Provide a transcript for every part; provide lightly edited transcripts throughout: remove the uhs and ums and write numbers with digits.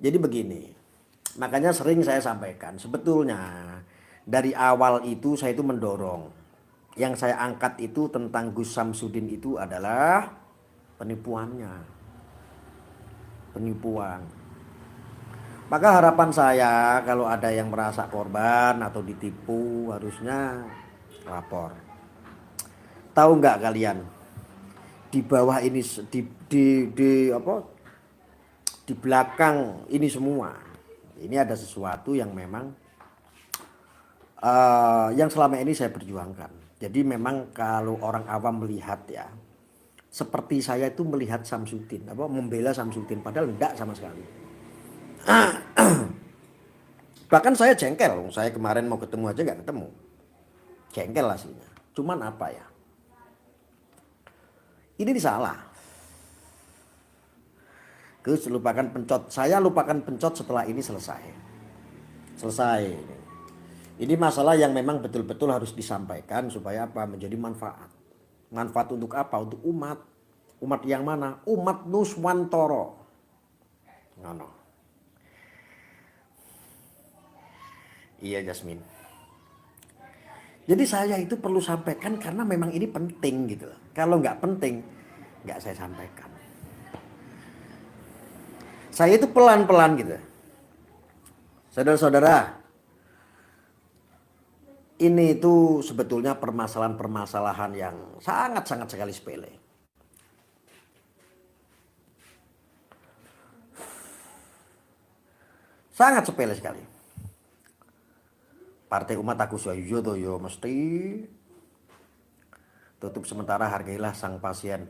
Jadi begini, makanya sering saya sampaikan, sebetulnya dari awal itu saya itu mendorong. Yang saya angkat itu tentang Gus Samsudin itu adalah penipuannya. Penipuan. Maka harapan saya kalau ada yang merasa korban atau ditipu harusnya lapor. Tahu nggak kalian? Di bawah ini di apa? Di belakang ini semua. Ini ada sesuatu yang memang yang selama ini saya perjuangkan. Jadi memang kalau orang awam melihat ya, seperti saya itu melihat Samsudin, membela Samsudin, padahal enggak sama sekali. Bahkan saya jengkel, saya kemarin mau ketemu aja nggak ketemu. Jengkel aslinya. Cuman apa ya? Ini salah. Gus lupakan pencot. Saya lupakan pencot setelah ini selesai. Selesai. Ini masalah yang memang betul-betul harus disampaikan supaya apa? Menjadi manfaat. Manfaat untuk apa? Untuk umat. Umat yang mana? Umat Nuswantoro. No. Iya Jasmine. Jadi saya itu perlu sampaikan karena memang ini penting gitu. Kalau nggak penting, nggak saya sampaikan. Saya itu pelan-pelan gitu. Saudara-saudara, ini itu sebetulnya permasalahan-permasalahan yang sangat-sangat sekali sepele. Sangat sepele sekali. Partai Umat aku suyo to yo mesti tutup sementara, hargailah sang pasien.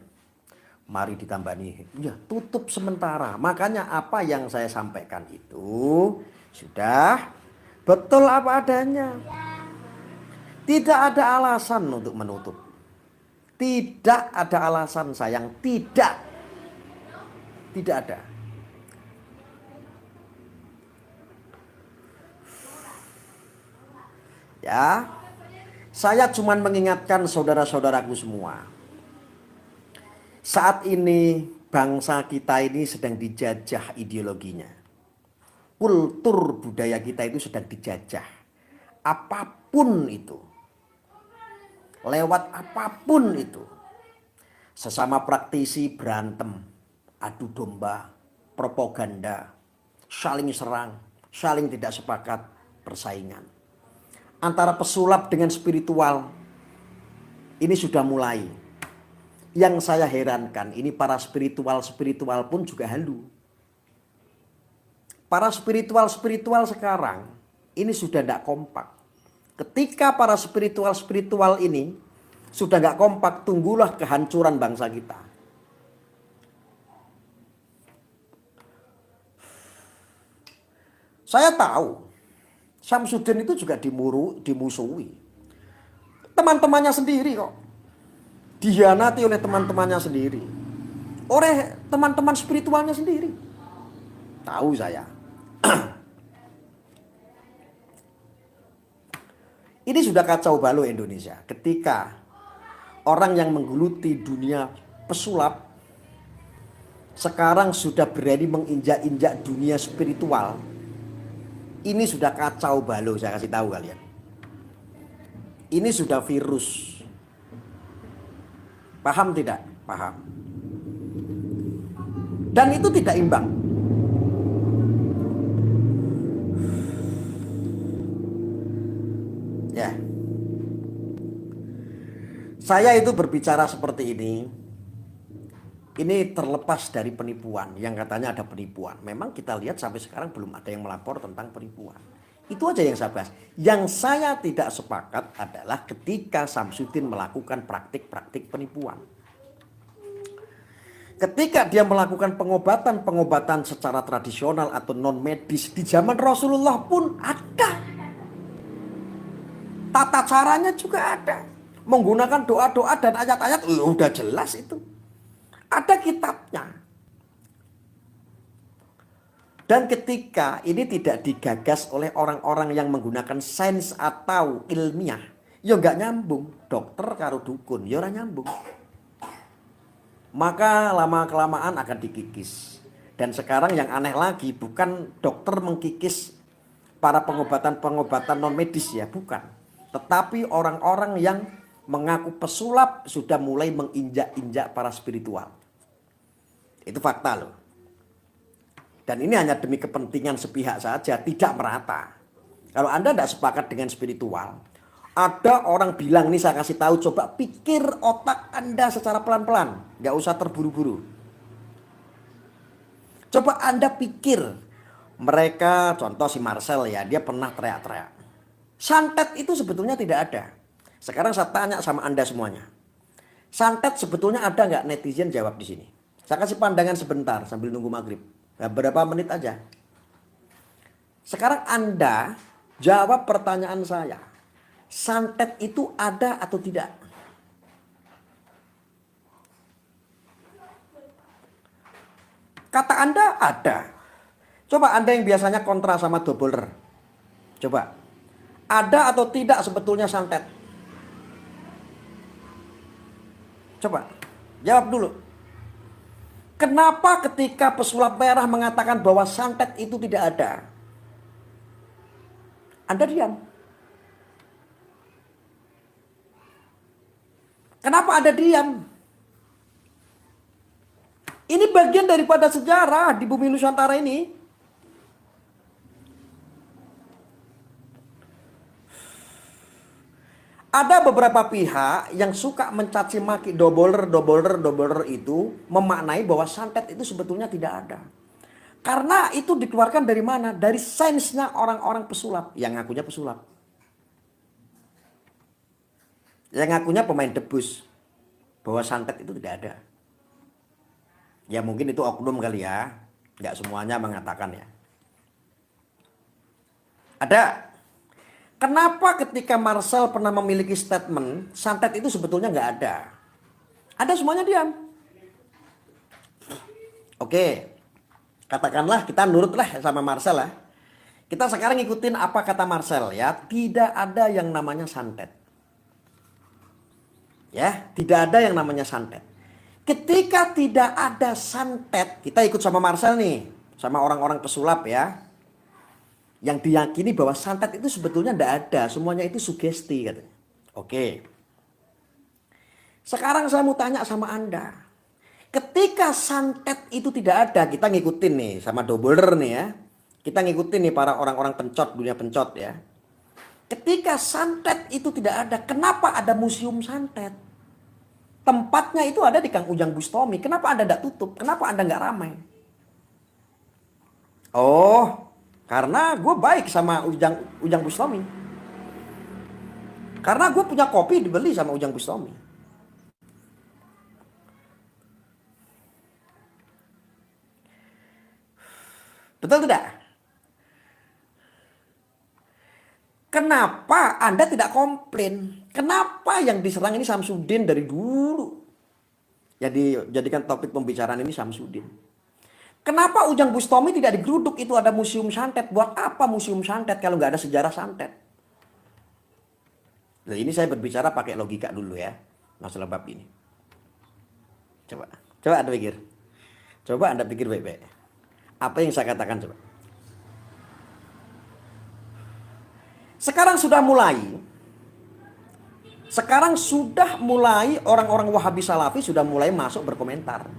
Mari ditambani. Ya, tutup sementara. Makanya apa yang saya sampaikan itu sudah betul apa adanya. Tidak ada alasan untuk menutup. Tidak ada alasan sayang, tidak. Tidak ada. Ya, saya cuma mengingatkan saudara-saudaraku semua. Saat ini bangsa kita ini sedang dijajah ideologinya. Kultur budaya kita itu sedang dijajah. Apapun itu. Lewat apapun itu. Sesama praktisi berantem, adu domba, propaganda, saling serang, saling tidak sepakat, persaingan. Antara pesulap dengan spiritual ini sudah mulai. Yang saya herankan ini para spiritual pun juga halu. Para spiritual sekarang ini sudah tidak kompak. Ketika para spiritual ini sudah nggak kompak, tunggulah kehancuran bangsa kita. Saya tahu Samsudin itu juga dimusuhi. Teman-temannya sendiri kok. Dihianati oleh teman-temannya sendiri. Oleh teman-teman spiritualnya sendiri. Tahu saya. Ini sudah kacau balau Indonesia. Ketika orang yang menggeluti dunia pesulap sekarang sudah berani menginjak-injak dunia spiritual. Ini sudah kacau balau, saya kasih tahu kalian. Ini sudah virus. Paham tidak? Paham. Dan itu tidak imbang. Ya. Saya itu berbicara seperti ini terlepas dari penipuan, yang katanya ada penipuan. Memang kita lihat sampai sekarang belum ada yang melapor tentang penipuan. Itu aja yang saya bahas. Yang saya tidak sepakat adalah ketika Samsudin melakukan praktik-praktik penipuan. Ketika dia melakukan pengobatan secara tradisional atau non medis di zaman Rasulullah pun ada. Tata caranya juga ada. Menggunakan doa-doa dan ayat-ayat, udah jelas itu. Ada kitabnya. Dan ketika ini tidak digagas oleh orang-orang yang menggunakan sains atau ilmiah, ya nggak nyambung. Dokter karo dukun, ya ora nyambung. Maka lama-kelamaan akan dikikis. Dan sekarang yang aneh lagi, bukan dokter mengkikis para pengobatan-pengobatan non medis ya, bukan. Tetapi orang-orang yang mengaku pesulap sudah mulai menginjak-injak para spiritual. Itu fakta loh. Dan ini hanya demi kepentingan sepihak saja, tidak merata. Kalau Anda tidak sepakat dengan spiritual, ada orang bilang, nih saya kasih tahu, coba pikir otak Anda secara pelan-pelan, nggak usah terburu-buru. Coba Anda pikir, mereka contoh si Marcel ya, dia pernah teriak-teriak. Santet itu sebetulnya tidak ada. Sekarang saya tanya sama Anda semuanya. Santet sebetulnya ada nggak? Netizen jawab di sini. Saya kasih pandangan sebentar sambil nunggu maghrib. Nah, berapa menit aja. Sekarang Anda jawab pertanyaan saya. Santet itu ada atau tidak? Kata Anda ada. Coba Anda yang biasanya kontra sama doubler. Coba. Ada atau tidak sebetulnya santet? Coba. Jawab dulu. Kenapa ketika pesulap merah mengatakan bahwa santet itu tidak ada? Anda diam. Kenapa Anda diam? Ini bagian daripada sejarah di bumi Nusantara ini. Ada beberapa pihak yang suka mencaci maki doubler itu memaknai bahwa santet itu sebetulnya tidak ada. Karena itu dikeluarkan dari mana? Dari sainsnya orang-orang pesulap yang ngakunya pesulap. Yang ngakunya pemain debus bahwa santet itu tidak ada. Ya mungkin itu oknum kali ya. Nggak semuanya mengatakan ya. Ada. Kenapa ketika Marcel pernah memiliki statement santet itu sebetulnya nggak ada? Ada, semuanya diam. Oke, katakanlah kita nurutlah sama Marcel lah. Kita sekarang ngikutin apa kata Marcel ya. Tidak ada yang namanya santet. Ya, tidak ada yang namanya santet. Ketika tidak ada santet, kita ikut sama Marcel nih, sama orang-orang pesulap ya. Yang diyakini bahwa santet itu sebetulnya tidak ada, semuanya itu sugesti katanya. Oke. Sekarang saya mau tanya sama Anda. Ketika santet itu tidak ada, kita ngikutin nih sama doubler nih ya. Kita ngikutin nih para orang-orang pencot, dunia pencot ya. Ketika santet itu tidak ada, kenapa ada museum santet? Tempatnya itu ada di Kang Ujang Bustomi. Kenapa Anda tidak tutup? Kenapa Anda nggak ramai? Oh, karena gue baik sama Ujang Bustomi. Karena gue punya kopi dibeli sama Ujang Bustomi. Betul tidak? Kenapa Anda tidak komplain? Kenapa yang diserang ini Samsudin dari dulu? Jadi jadikan topik pembicaraan ini Samsudin. Kenapa Ujang Bustomi tidak digeruduk? Itu ada museum santet. Buat apa museum santet kalau nggak ada sejarah santet? Nah, ini saya berbicara pakai logika dulu ya. Masalah bab ini. Coba Anda pikir. Coba Anda pikir baik-baik. Apa yang saya katakan coba. Sekarang sudah mulai orang-orang Wahabi Salafi sudah mulai masuk berkomentar.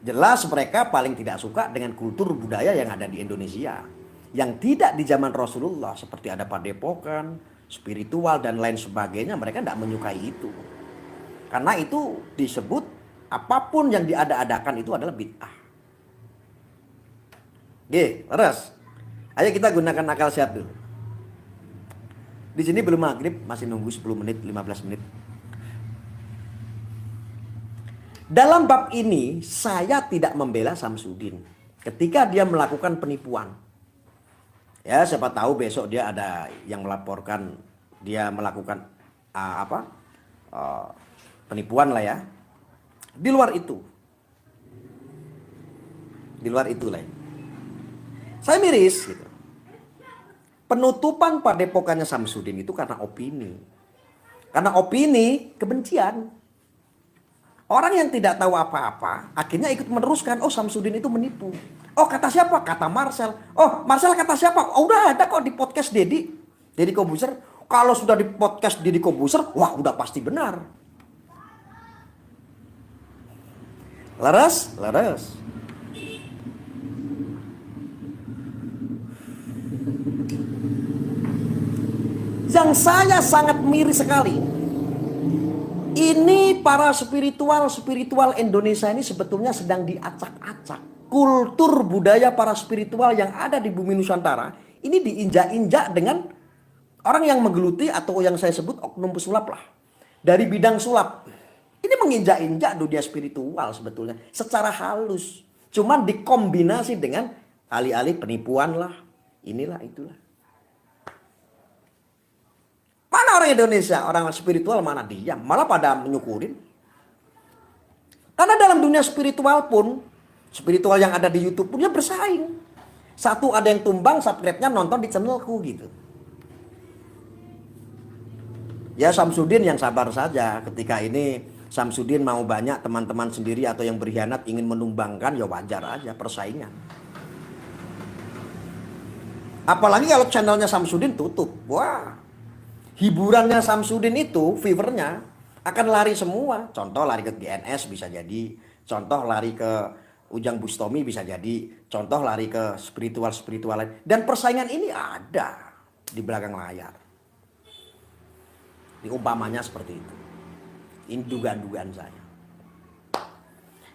Jelas mereka paling tidak suka dengan kultur budaya yang ada di Indonesia. Yang tidak di zaman Rasulullah. Seperti ada padepokan, spiritual dan lain sebagainya. Mereka tidak menyukai itu. Karena itu disebut apapun yang diada-adakan itu adalah bid'ah. Oke, leres. Ayo kita gunakan akal sehat dulu. Di sini belum maghrib, masih nunggu 10 menit, 15 menit. Dalam bab ini, saya tidak membela Samsudin ketika dia melakukan penipuan. Ya, siapa tahu besok dia ada yang melaporkan dia melakukan penipuan lah ya. Di luar itu lah. Saya miris gitu. Penutupan padepokannya Samsudin itu karena opini. Karena opini kebencian. Orang yang tidak tahu apa-apa akhirnya ikut meneruskan. Oh, Samsudin itu menipu. Oh, kata siapa? Kata Marcel. Oh, Marcel kata siapa? Oh, udah ada kok di podcast Deddy Kobuser. Kalau sudah di podcast Deddy Kobuser, wah udah pasti benar. Leres. Yang saya sangat miris sekali. Ini para spiritual Indonesia ini sebetulnya sedang diacak-acak. Kultur budaya para spiritual yang ada di bumi Nusantara ini diinjak-injak dengan orang yang menggeluti atau yang saya sebut oknum pesulap lah. Dari bidang sulap. Ini menginjak-injak dunia spiritual sebetulnya secara halus. Cuman dikombinasi dengan alih-alih penipuan lah. Inilah itulah. Mana orang Indonesia, orang spiritual mana diam, malah pada menyukurin. Karena dalam dunia spiritual pun, spiritual yang ada di YouTube punya bersaing. Satu ada yang tumbang, subscribe-nya nonton di channelku gitu. Ya Samsudin yang sabar saja. Ketika ini Samsudin mau banyak teman-teman sendiri atau yang berkhianat ingin menumbangkan, ya wajar aja persaingan. Apalagi kalau channelnya Samsudin tutup, wah. Hiburannya Samsudin itu, viewernya akan lari semua. Contoh lari ke GNS bisa jadi. Contoh lari ke Ujang Bustomi bisa jadi. Contoh lari ke spiritual lain. Dan persaingan ini ada di belakang layar. Umpamanya seperti itu. Ini dugaan-dugaan saya.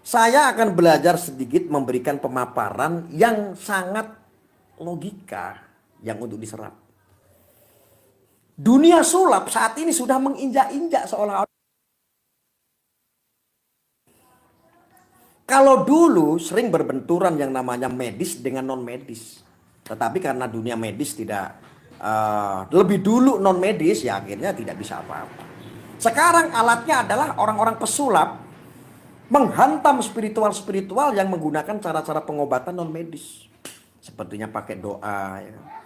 Saya akan belajar sedikit memberikan pemaparan yang sangat logika yang untuk diserap. Dunia sulap saat ini sudah menginjak-injak seolah-olah. Kalau dulu sering berbenturan yang namanya medis dengan non medis. Tetapi karena dunia medis tidak lebih dulu non medis, ya akhirnya tidak bisa apa-apa. Sekarang alatnya adalah orang-orang pesulap menghantam spiritual yang menggunakan cara-cara pengobatan non medis. Sepertinya pakai doa ya.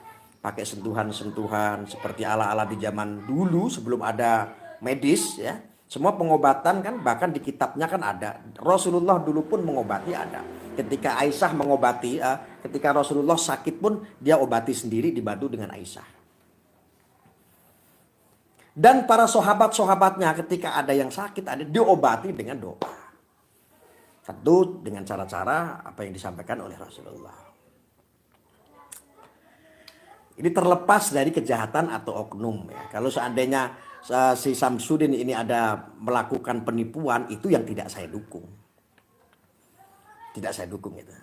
Pakai sentuhan-sentuhan seperti ala-ala di zaman dulu sebelum ada medis ya. Semua pengobatan kan bahkan di kitabnya kan ada. Rasulullah dulu pun mengobati ada. Ketika Aisyah mengobati, ketika Rasulullah sakit pun dia obati sendiri dibantu dengan Aisyah. Dan para sahabat-sahabatnya ketika ada yang sakit ada diobati dengan doa. Tentu dengan cara-cara apa yang disampaikan oleh Rasulullah. Ini terlepas dari kejahatan atau oknum ya. Kalau seandainya si Samsudin ini ada melakukan penipuan, itu yang tidak saya dukung. Tidak saya dukung itu.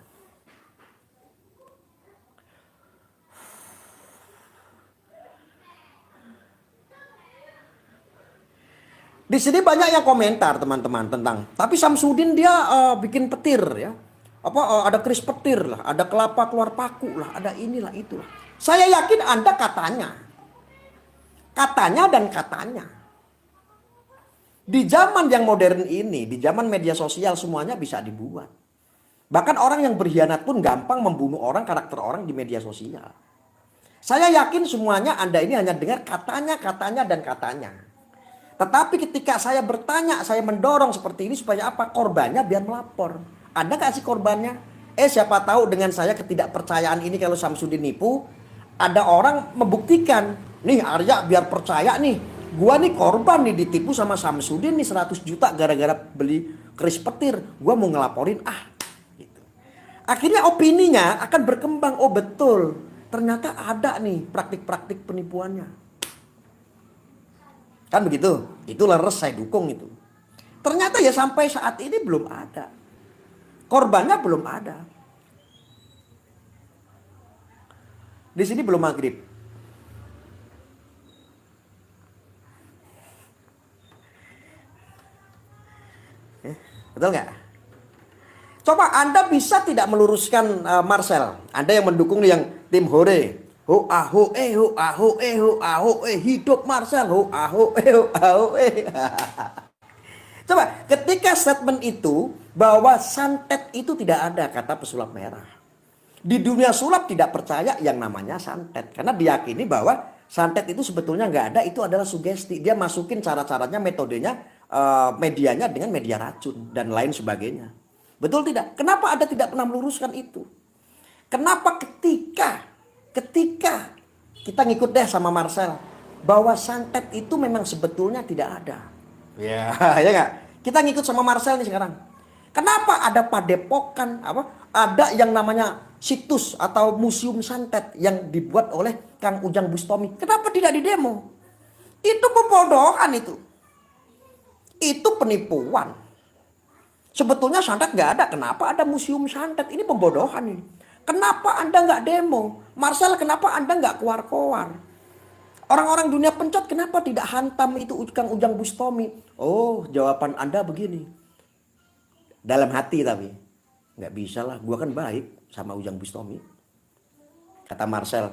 Di sini banyak yang komentar teman-teman tentang, tapi Samsudin dia bikin petir ya. Ada keris petir lah, ada kelapa keluar paku lah, ada inilah itulah. Saya yakin Anda katanya dan katanya. Di zaman yang modern ini, di zaman media sosial semuanya bisa dibuat. Bahkan orang yang berkhianat pun gampang membunuh orang, karakter orang di media sosial. Saya yakin semuanya Anda ini hanya dengar katanya dan katanya. Tetapi ketika saya bertanya, saya mendorong seperti ini supaya apa? Korbannya biar melapor. Ada gak sih korbannya? Siapa tahu dengan saya ketidakpercayaan ini kalau Samsudin nipu, ada orang membuktikan, nih Arya biar percaya nih, gua nih korban nih ditipu sama Samsudin nih 100 juta gara-gara beli keris petir, gua mau ngelaporin gitu. Akhirnya opininya akan berkembang, oh betul, ternyata ada nih praktik-praktik penipuannya. Kan begitu, itu leres saya dukung itu. Ternyata ya sampai saat ini belum ada, korbannya belum ada. Di sini belum maghrib. Betul nggak? Coba Anda bisa tidak meluruskan Marcel. Anda yang mendukung yang tim Hore. Ho aho ho aho ho aho hidup Marcel ho aho ho aho Coba ketika statement itu bahwa santet itu tidak ada kata pesulap merah. Di dunia sulap tidak percaya yang namanya santet. Karena diyakini bahwa santet itu sebetulnya nggak ada, itu adalah sugesti. Dia masukin cara-caranya, metodenya medianya dengan media racun dan lain sebagainya. Betul tidak? Kenapa Anda tidak pernah meluruskan itu? Kenapa ketika kita ngikut deh sama Marcel bahwa santet itu memang sebetulnya tidak ada. Ya, ya nggak? Kita ngikut sama Marcel nih sekarang. Kenapa ada padepokan ada yang namanya situs atau museum santet yang dibuat oleh Kang Ujang Bustomi? Kenapa tidak didemo? Itu pembodohan itu. Itu penipuan. Sebetulnya santet nggak ada. Kenapa ada museum santet? Ini pembodohan ini. Kenapa Anda nggak demo? Marcel, kenapa Anda nggak keluar-keluar? Orang-orang dunia pencot kenapa tidak hantam itu Kang Ujang Bustomi? Oh, jawaban Anda begini. Dalam hati tapi. Nggak bisa lah, gua kan baik sama Ujang Bustomi. Kata Marcel,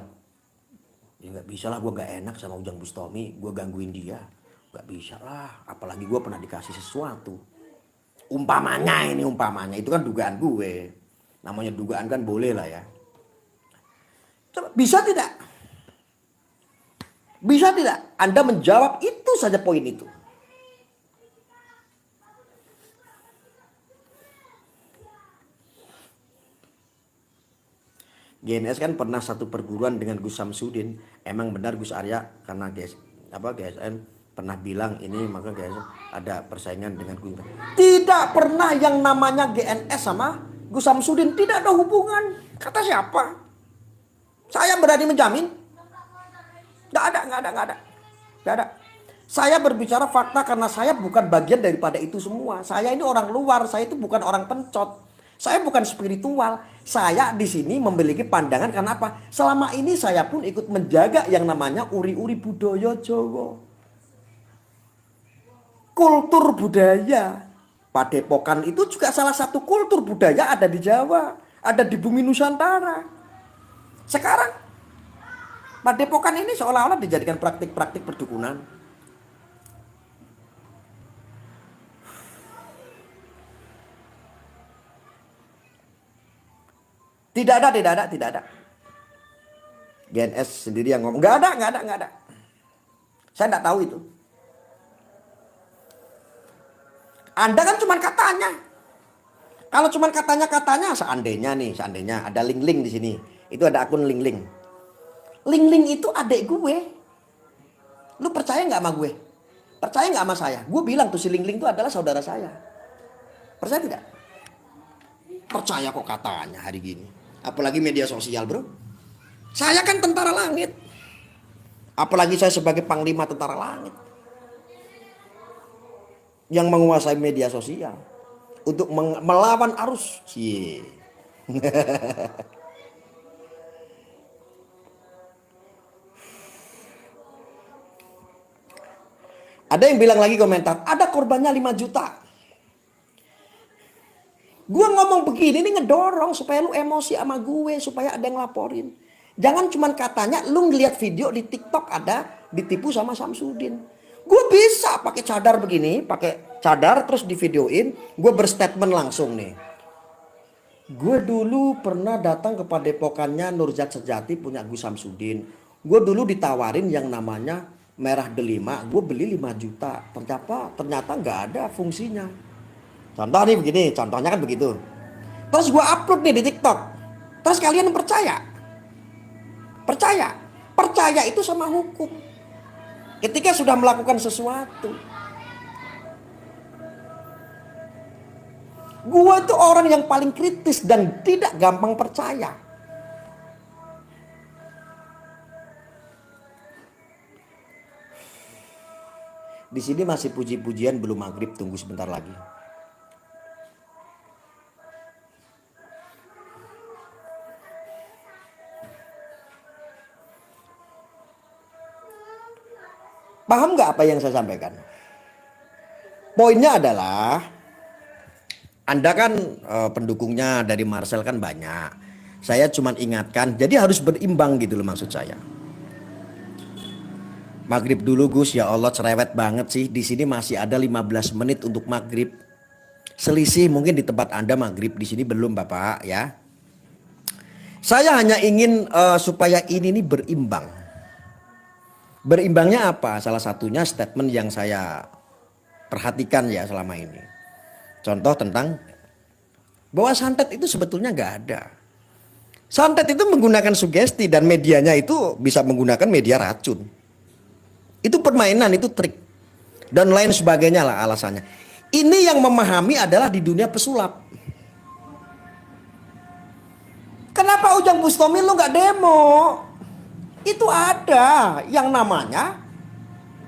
ya nggak bisa lah, gua nggak enak sama Ujang Bustomi. Gua gangguin dia. Nggak bisa lah, apalagi gua pernah dikasih sesuatu. Umpamanya ini, umpamanya. Itu kan dugaan gue. Namanya dugaan kan boleh lah ya. Coba, bisa tidak? Bisa tidak Anda menjawab itu saja poin itu? GNS kan pernah satu perguruan dengan Gus Samsudin. Emang benar Gus Arya karena GSN pernah bilang ini, maka GSN ada persaingan dengan Gus. Tidak pernah yang namanya GNS sama Gus Samsudin, tidak ada hubungan. Kata siapa? Saya berani menjamin. Nggak ada. Saya berbicara fakta karena saya bukan bagian daripada itu semua. Saya ini orang luar, saya itu bukan orang pencot. Saya bukan spiritual. Saya di sini memiliki pandangan karena apa? Selama ini saya pun ikut menjaga yang namanya uri-uri budaya Jawa. Kultur budaya. Padepokan itu juga salah satu kultur budaya ada di Jawa. Ada di bumi Nusantara. Sekarang padepokan ini seolah-olah dijadikan praktik-praktik perdukunan. Tidak ada. GNS sendiri yang ngomong. Nggak ada. Saya nggak tahu itu. Anda kan cuma katanya. Kalau cuma katanya, seandainya ada link-link di sini. Itu ada akun link-link. Link-link itu adik gue. Lu percaya nggak sama gue? Percaya nggak sama saya? Gue bilang tuh si link-link itu adalah saudara saya. Percaya tidak? Percaya kok katanya hari gini. Apalagi media sosial, bro. Saya kan tentara langit. Apalagi saya sebagai panglima tentara langit. Yang menguasai media sosial. Untuk melawan arus. Ada yang bilang lagi komentar, ada korbannya 5 juta. Gue ngomong begini nih ngedorong supaya lu emosi sama gue, supaya ada yang laporin. Jangan cuman katanya lu ngeliat video di TikTok ada ditipu sama Samsudin. Gue bisa pakai cadar begini, pakai cadar terus di videoin, gue berstatement langsung nih. Gue dulu pernah datang ke padepokannya Nurjat Sejati punya Gus Samsudin. Gue dulu ditawarin yang namanya merah delima, gue beli 5 juta. Ternyata nggak ada fungsinya. Contoh nih begini, contohnya kan begitu. Terus gue upload nih di TikTok. Terus kalian percaya? Percaya itu sama hukum. Ketika sudah melakukan sesuatu. Gue itu orang yang paling kritis dan tidak gampang percaya. Di sini masih puji-pujian belum maghrib, tunggu sebentar lagi. Paham nggak apa yang saya sampaikan? Poinnya adalah Anda kan pendukungnya dari Marcel kan banyak. Saya cuma ingatkan, jadi harus berimbang gitu loh maksud saya. Maghrib dulu Gus, ya Allah cerewet banget sih. Di sini masih ada 15 menit untuk maghrib. Selisih mungkin di tempat Anda maghrib, di sini belum Bapak ya. Saya hanya ingin supaya ini nih berimbang. Berimbangnya apa? Salah satunya statement yang saya perhatikan ya selama ini. Contoh tentang bahwa santet itu sebetulnya nggak ada. Santet itu menggunakan sugesti dan medianya itu bisa menggunakan media racun. Itu permainan, itu trik. Dan lain sebagainya lah alasannya. Ini yang memahami adalah di dunia pesulap. Kenapa Ujang Bustomi lu nggak demo? Itu ada yang namanya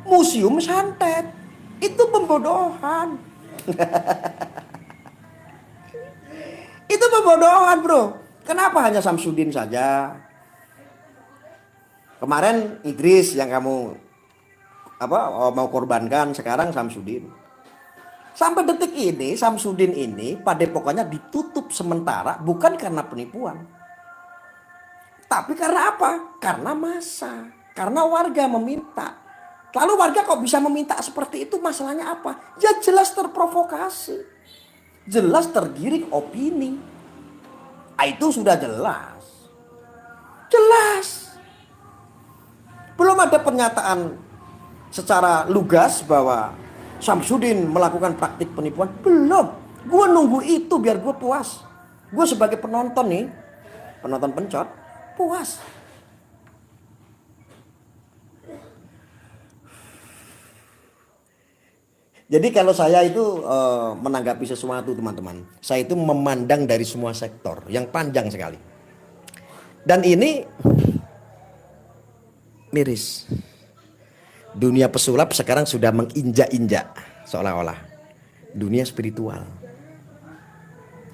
museum santet. Itu pembodohan. Itu pembodohan bro. Kenapa hanya Samsudin saja? Kemarin Idris yang kamu mau korbankan, sekarang Samsudin. Sampai detik ini Samsudin ini padepokannya ditutup sementara bukan karena penipuan. Tapi karena apa? Karena massa. Karena warga meminta. Lalu warga kok bisa meminta seperti itu, masalahnya apa? Ya jelas terprovokasi. Jelas tergiring opini. Itu sudah jelas. Jelas. Belum ada pernyataan secara lugas bahwa Samsudin melakukan praktik penipuan. Belum. Gue nunggu itu biar gue puas. Gue sebagai penonton nih, penonton pencot, puas. Jadi kalau saya itu menanggapi sesuatu teman-teman, saya itu memandang dari semua sektor yang panjang sekali. Dan ini miris. Dunia pesulap sekarang sudah menginjak-injak seolah-olah dunia spiritual.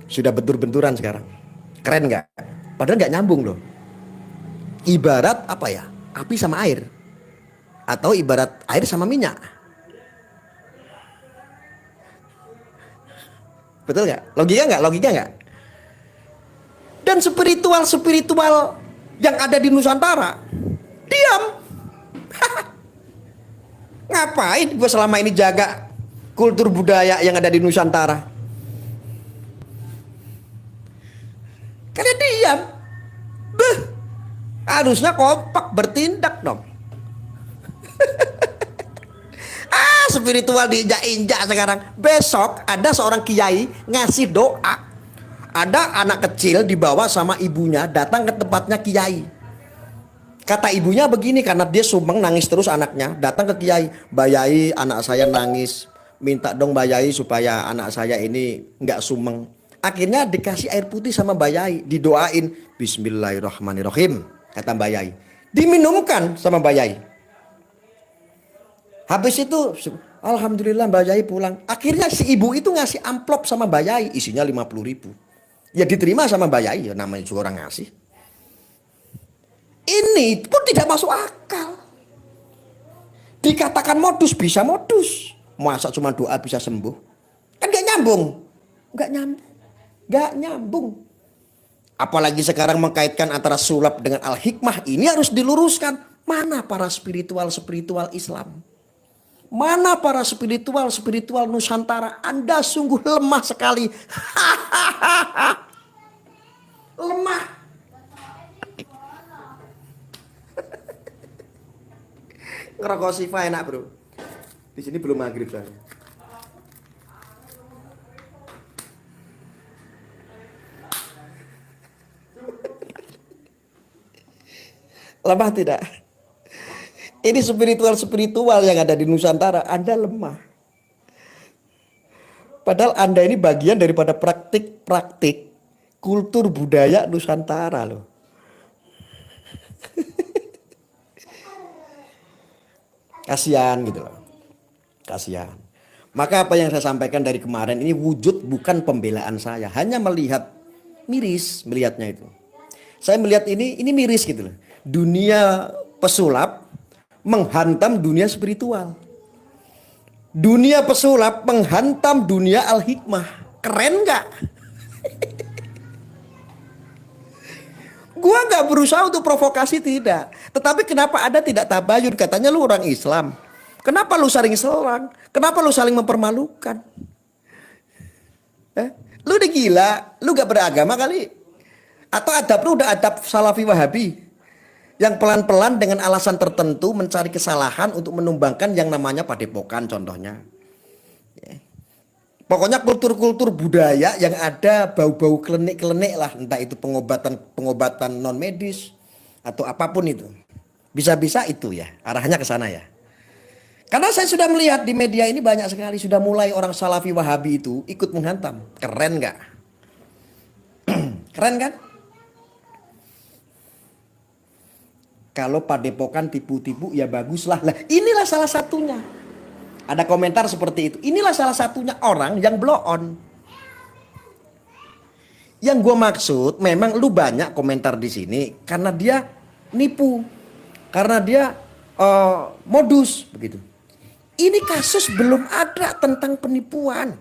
Sudah bentur-benturan sekarang. Keren nggak? Padahal nggak nyambung loh. Ibarat apa ya? Api sama air. Atau ibarat air sama minyak. Betul nggak? Logika nggak? Logika nggak? Dan spiritual yang ada di Nusantara diam. Ngapain gue selama ini jaga kultur budaya yang ada di Nusantara? Karena diam. Beuh. Harusnya kompak bertindak dong. Spiritual diinjak-injak sekarang. Besok ada seorang kiai ngasih doa. Ada anak kecil dibawa sama ibunya datang ke tempatnya kiai. Kata ibunya begini, karena dia sumeng nangis terus anaknya. Datang ke kiai, "Bayai, anak saya nangis. Minta dong Bayai supaya anak saya ini nggak sumeng." Akhirnya dikasih air putih sama Bayai, didoain, "Bismillahirrahmanirrahim," kata Bayai. Diminumkan sama Bayai. Habis itu alhamdulillah Mbak Yai pulang. Akhirnya si ibu itu ngasih amplop sama Mbak Yai, isinya 50.000. Ya diterima sama Mbak Yai, ya namanya juga orang ngasih. Ini pun tidak masuk akal. Dikatakan modus, bisa modus. Masa cuma doa bisa sembuh? Kan gak nyambung. Gak nyambung. Gak nyambung. Apalagi sekarang mengkaitkan antara sulap dengan al-hikmah. Ini harus diluruskan. Mana para spiritual Islam? Mana para spiritual Nusantara? Anda sungguh lemah sekali. Lemah. Ngerokok Siva enak bro. Di sini belum maghrib saya. Lemah tidak? Ini spiritual yang ada di Nusantara. Anda lemah. Padahal Anda ini bagian daripada praktik kultur budaya Nusantara loh. Kasihan gitu loh. Kasihan. Maka apa yang saya sampaikan dari kemarin ini wujud bukan pembelaan saya. Hanya melihat miris melihatnya itu. Saya melihat ini miris gitu loh. Dunia pesulap menghantam dunia spiritual. Dunia pesulap menghantam dunia al-hikmah. Keren gak? Gua gak berusaha untuk provokasi, tidak. Tetapi kenapa ada tidak tabayun? Katanya lu orang Islam. Kenapa lu saling serang? Kenapa lu saling mempermalukan? Lu udah gila? Lu gak beragama kali? Atau adab lu udah adab Salafi Wahabi? Yang pelan-pelan dengan alasan tertentu mencari kesalahan untuk menumbangkan yang namanya padepokan contohnya. Pokoknya kultur-kultur budaya yang ada bau-bau klenik-klenik lah, entah itu pengobatan non medis atau apapun itu. Bisa-bisa itu ya, arahnya ke sana ya. Karena saya sudah melihat di media ini banyak sekali sudah mulai orang Salafi Wahabi itu ikut menghantam. Keren nggak? Keren kan? Kalau padepokan tipu-tipu ya baguslah. Lah inilah salah satunya. Ada komentar seperti itu. Inilah salah satunya orang yang blow on. Yang gue maksud memang lu banyak komentar di sini karena dia nipu. Karena dia modus begitu. Ini kasus belum ada tentang penipuan.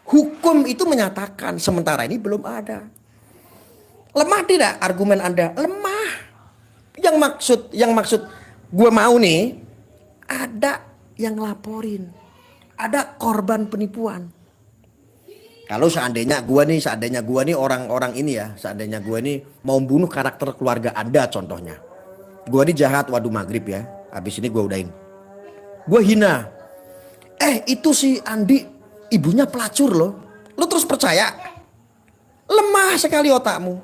Hukum itu menyatakan sementara ini belum ada. Lemah tidak argumen Anda? Lemah. Yang maksud gue mau nih ada yang laporin, ada korban penipuan. Kalau seandainya gue nih orang-orang ini ya, seandainya gue nih mau bunuh karakter keluarga Anda contohnya, gue nih jahat, waduh maghrib ya, habis ini gue udahin, gue hina, itu si Andi ibunya pelacur loh, lu terus percaya? Lemah sekali otakmu.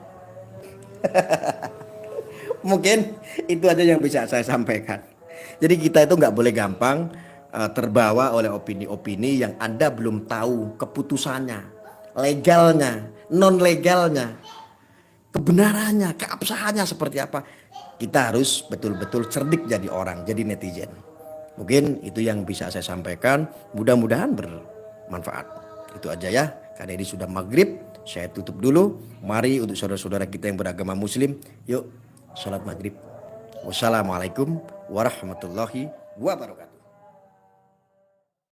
Mungkin itu aja yang bisa saya sampaikan. Jadi kita itu nggak boleh gampang terbawa oleh opini-opini yang Anda belum tahu keputusannya, legalnya, non legalnya, kebenarannya, keabsahannya seperti apa. Kita harus betul-betul cerdik jadi orang, jadi netizen. Mungkin itu yang bisa saya sampaikan. Mudah-mudahan bermanfaat. Itu aja ya. Karena ini sudah maghrib, saya tutup dulu. Mari untuk saudara-saudara kita yang beragama Muslim, yuk sholat maghrib. Wassalamualaikum warahmatullahi wabarakatuh.